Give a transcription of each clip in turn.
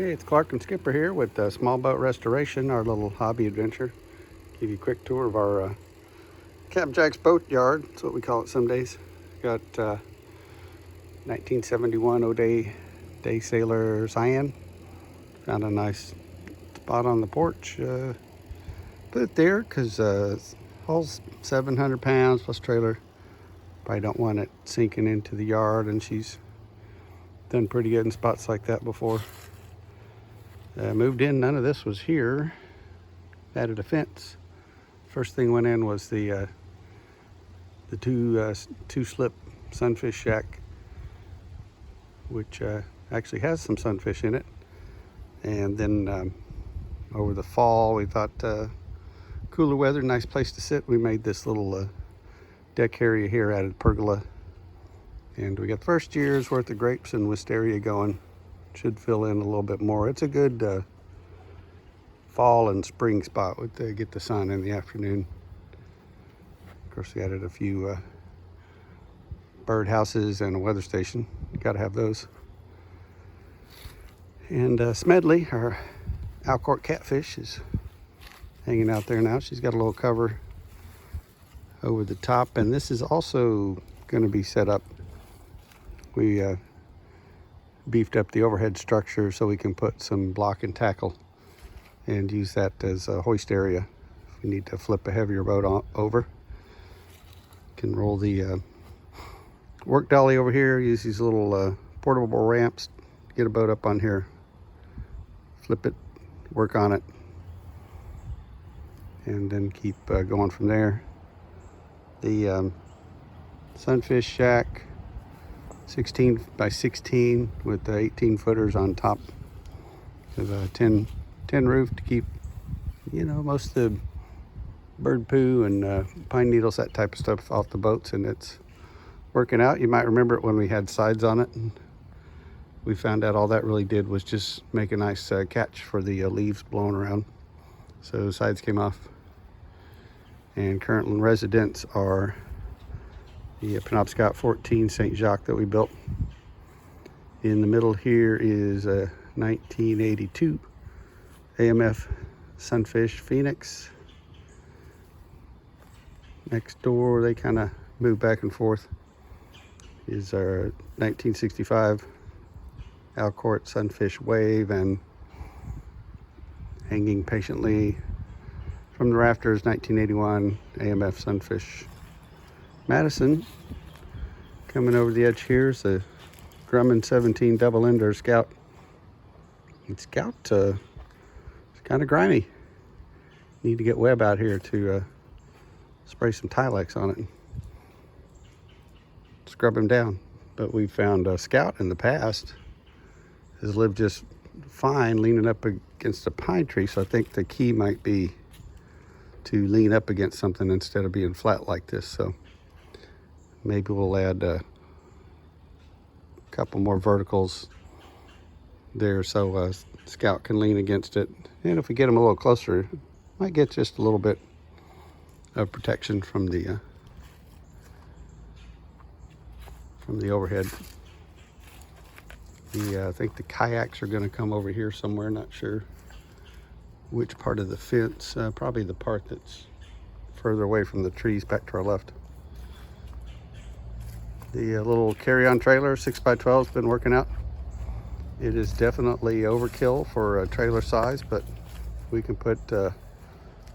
Okay, it's Clark and Skipper here with Small Boat Restoration, our little hobby adventure. Give you a quick tour of our Captain Jack's boat yard. That's what we call it some days. Got 1971 O'Day Day Sailor Cyan. Found a nice spot on the porch. Put it there because hull's 700 pounds plus trailer. Probably don't want it sinking into the yard, and she's done pretty good in spots like that before. Moved in, none of this was here. Added a fence. First thing went in was the two slip sunfish shack, which actually has some sunfish in it. And then over the fall, we thought cooler weather, nice place to sit. We made this little deck area here, added pergola, and we got the first year's worth of grapes and wisteria going. Should fill in a little bit more. It's a good fall and spring spot with get the sun in the afternoon. Of course, we added a few bird houses and a weather station. Got to have those. And Smedley, our Alcort catfish, is hanging out there now. She's got a little cover over the top, and this is also going to be set up. We beefed up the overhead structure so we can put some block and tackle and use that as a hoist area if we need to flip a heavier boat over. Can roll the work dolly over here, use these little portable ramps, get a boat up on here, flip it, work on it, and then keep going from there. The sunfish shack, 16 by 16 with the 18 footers on top of a tin roof to keep, most of the bird poo and pine needles, that type of stuff off the boats, and it's working out. You might remember it when we had sides on it, and we found out all that really did was just make a nice catch for the leaves blowing around. So the sides came off. And current residents are the Penobscot 14 St. Jacques that we built. In the middle here is a 1982 AMF Sunfish Phoenix. Next door, they kind of move back and forth, is our 1965 Alcort Sunfish Wave, and hanging patiently from the rafters, 1981 AMF Sunfish Madison. Coming over the edge here is the Grumman 17 double ender Scout. And Scout is kind of grimy. Need to get Webb out here to spray some Tilex on it and scrub him down. But we found Scout in the past has lived just fine leaning up against a pine tree, so I think the key might be to lean up against something instead of being flat like this. So maybe we'll add a couple more verticals there so Scout can lean against it. And if we get him a little closer, might get just a little bit of protection from the overhead. I think the kayaks are going to come over here somewhere. Not sure which part of the fence. Probably the part that's further away from the trees back to our left. The little carry-on trailer 6x12 has been working out. It is definitely overkill for a trailer size, but we can put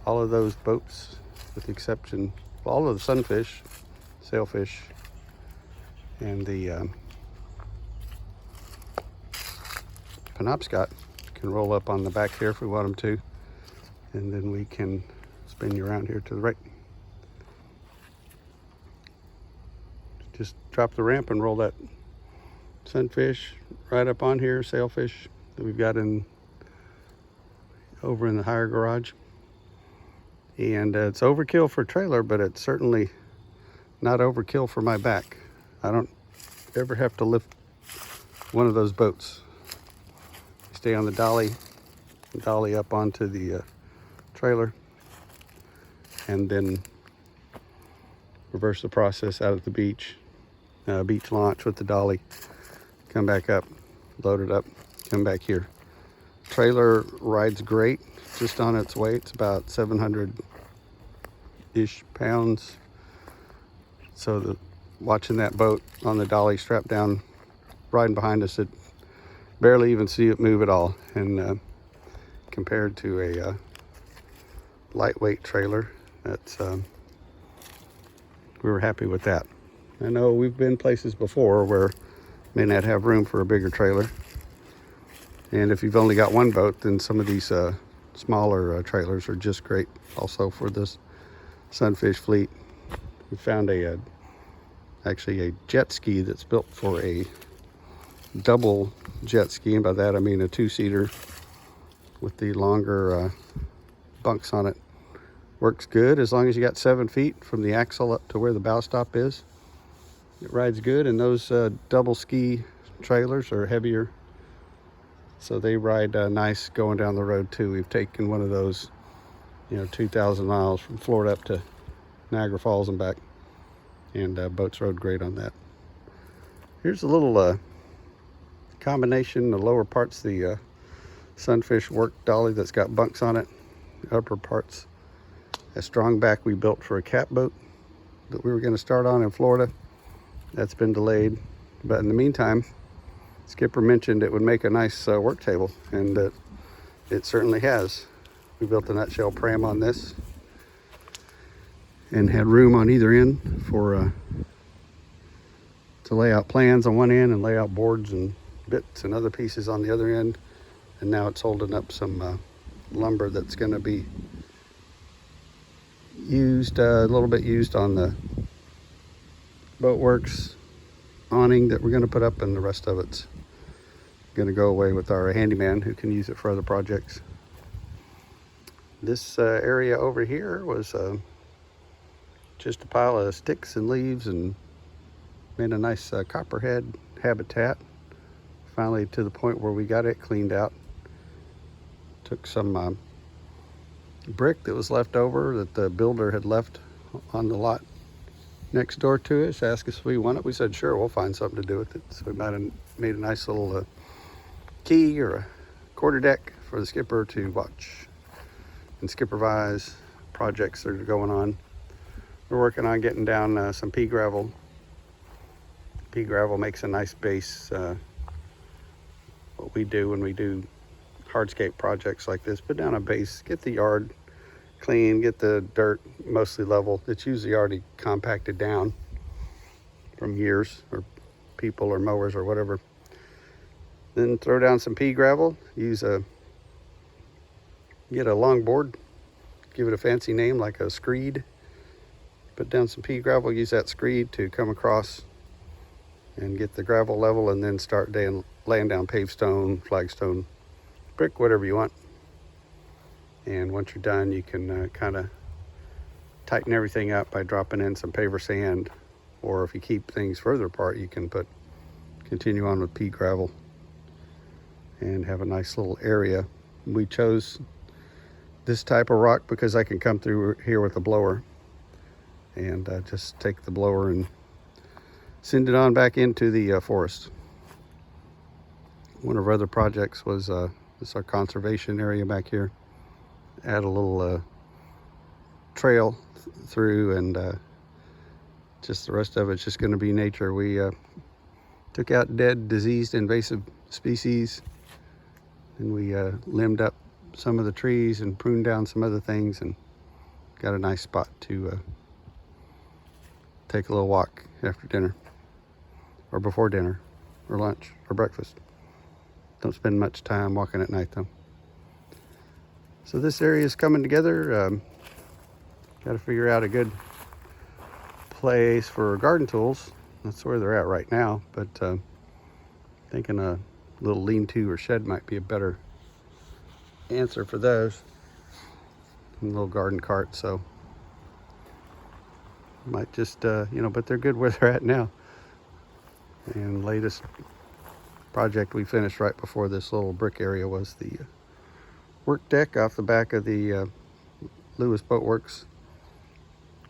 all of those boats, with the exception of all of the sunfish, sailfish, and the Penobscot can roll up on the back here if we want them to, and then we can spin you around here to the right. Just drop the ramp and roll that sunfish right up on here, sailfish that we've got over in the higher garage. And it's overkill for a trailer, but it's certainly not overkill for my back. I don't ever have to lift one of those boats. Stay on the dolly up onto the trailer, and then reverse the process out at the beach launch with the dolly, come back up, load it up, come back here. trailer rides great just on its weight. It's about 700-ish pounds. So watching that boat on the dolly strapped down, riding behind us, it barely even see it move at all. And compared to a lightweight trailer, that's we were happy with that. I know we've been places before where may not have room for a bigger trailer. And if you've only got one boat, then some of these smaller trailers are just great also for this Sunfish fleet. We found actually a jet ski that's built for a double jet ski, and by that I mean a two-seater with the longer bunks on it. Works good as long as you got 7 feet from the axle up to where the bow stop is. It rides good, and those double ski trailers are heavier, so they ride nice going down the road too. We've taken one of those, 2,000 miles from Florida up to Niagara Falls and back, and boats rode great on that. Here's a little combination. The lower part's the Sunfish work dolly that's got bunks on it. The upper part's a strong back we built for a cat boat that we were going to start on in Florida. That's been delayed, but in the meantime, Skipper mentioned it would make a nice work table, and it certainly has. We built a nutshell pram on this and had room on either end for to lay out plans on one end and lay out boards and bits and other pieces on the other end. And now it's holding up some lumber that's going to be used, a little bit used on the Boatworks awning that we're going to put up, and the rest of it's going to go away with our handyman who can use it for other projects. This area over here was just a pile of sticks and leaves, and made a nice copperhead habitat. Finally to the point where we got it cleaned out. Took some brick that was left over that the builder had left on the lot next door to us, asked us if we want it. We said sure, we'll find something to do with it. So we made a nice little key or a quarter deck for the skipper to watch and supervise projects that are going on. We're working on getting down some pea gravel. Pea gravel makes a nice base. What we do when we do hardscape projects like this, put down a base, get the yard clean, get the dirt mostly level. It's usually already compacted down from years or people or mowers or whatever. Then throw down some pea gravel, get a long board, give it a fancy name like a screed. Put down some pea gravel, use that screed to come across and get the gravel level, and then start laying down paved stone, flagstone, brick, whatever you want. And once you're done, you can kind of tighten everything up by dropping in some paver sand, or if you keep things further apart, you can continue on with pea gravel and have a nice little area. We chose this type of rock because I can come through here with a blower and just take the blower and send it on back into the forest. One of our other projects was this our conservation area back here. Add a little trail through, and just the rest of it's just going to be nature. We took out dead, diseased, invasive species, and we limbed up some of the trees and pruned down some other things, and got a nice spot to take a little walk after dinner, or before dinner, or lunch, or breakfast. Don't spend much time walking at night though. So this area is coming together. Got to figure out a good place for garden tools. That's where they're at right now, but thinking a little lean-to or shed might be a better answer for those. And a little garden cart, so might just but they're good where they're at now. And latest project we finished right before this little brick area was the work deck off the back of the Lewis Boatworks.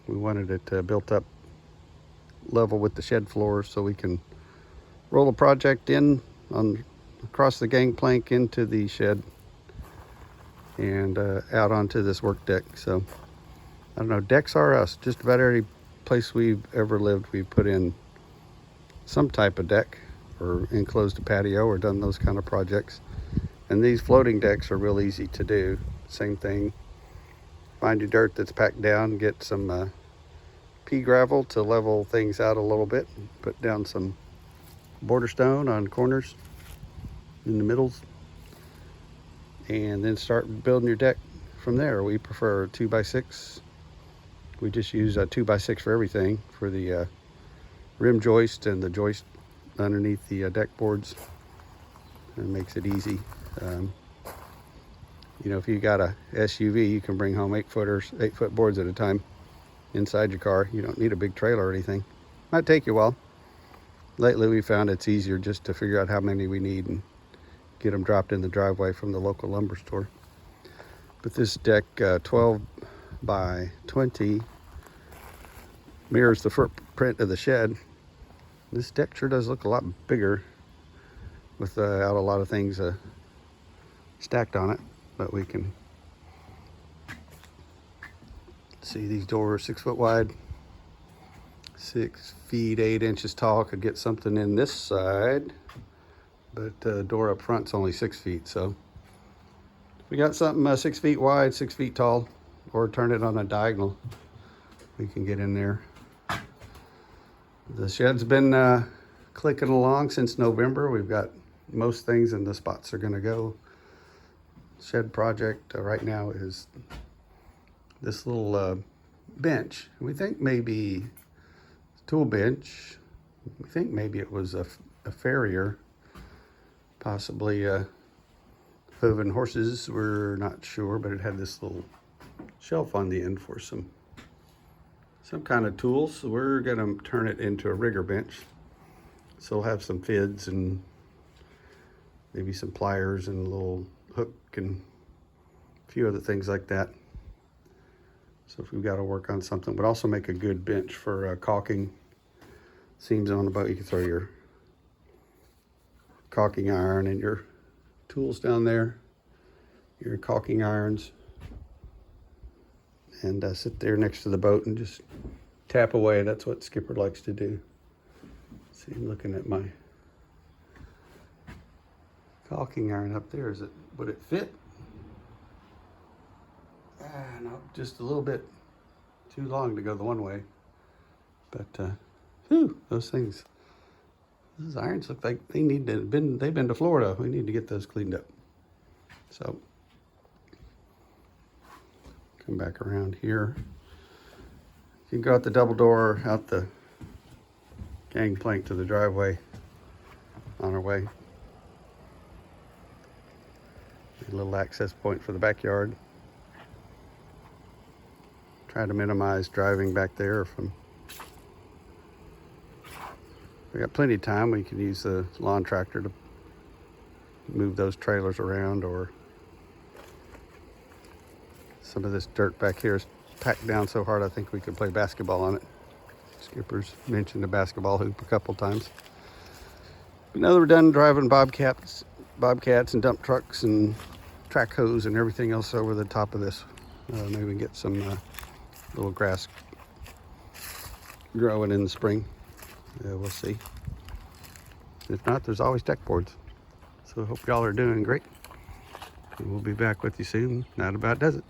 We wanted it built up level with the shed floor so we can roll a project in across the gangplank into the shed and out onto this work deck. So I don't know, decks are us. Just about every place we've ever lived, we've put in some type of deck or enclosed a patio or done those kind of projects. And these floating decks are real easy to do. Same thing, find your dirt that's packed down, get some pea gravel to level things out a little bit, put down some border stone on corners in the middles, and then start building your deck from there. We prefer 2x6. We just use a 2x6 for everything, for the rim joist and the joist underneath the deck boards. It makes it easy. You know, if you got a SUV, you can bring home 8-foot boards at a time inside your car. You don't need a big trailer or anything. Might take you a while. Lately we found it's easier just to figure out how many we need and get them dropped in the driveway from the local lumber store. But this deck, 12 by 20, mirrors the footprint of the shed. This deck sure does look a lot bigger without a lot of things stacked on it. But we can see these doors 6 foot wide, 6 feet 8 inches tall. Could get something in this side, but the door up front's only 6 feet. So if we got something 6 feet wide, 6 feet tall, or turn it on a diagonal, we can get in there. The shed's been clicking along since November. We've got most things, and the spots are going to go. Shed project right now is this little bench. We think maybe tool bench. We think maybe it was a farrier, possibly hooven horses. We're not sure, but it had this little shelf on the end for some kind of tools. So we're gonna turn it into a rigger bench. So we'll have some fids and maybe some pliers and a little hook and a few other things like that. So if we've got to work on something, but also make a good bench for caulking seams on the boat. You can throw your caulking iron and your tools down there, your caulking irons, and sit there next to the boat and just tap away. That's what Skipper likes to do. See, I'm looking at my caulking iron up there. Would it fit? No, just a little bit too long to go the one way. But those irons look like they've been to Florida. We need to get those cleaned up. So come back around here. You can go out the double door, out the gangplank to the driveway on our way. A little access point for the backyard. Try to minimize driving back there. We got plenty of time. We can use the lawn tractor to move those trailers around, or some of this dirt back here is packed down so hard I think we could play basketball on it. Skipper's mentioned the basketball hoop a couple times. But now that we're done driving bobcats and dump trucks and track hose and everything else over the top of this, maybe we can get some little grass growing in the spring. Yeah, we'll see. If not, there's always deck boards. So I hope y'all are doing great. And we'll be back with you soon. That about does it.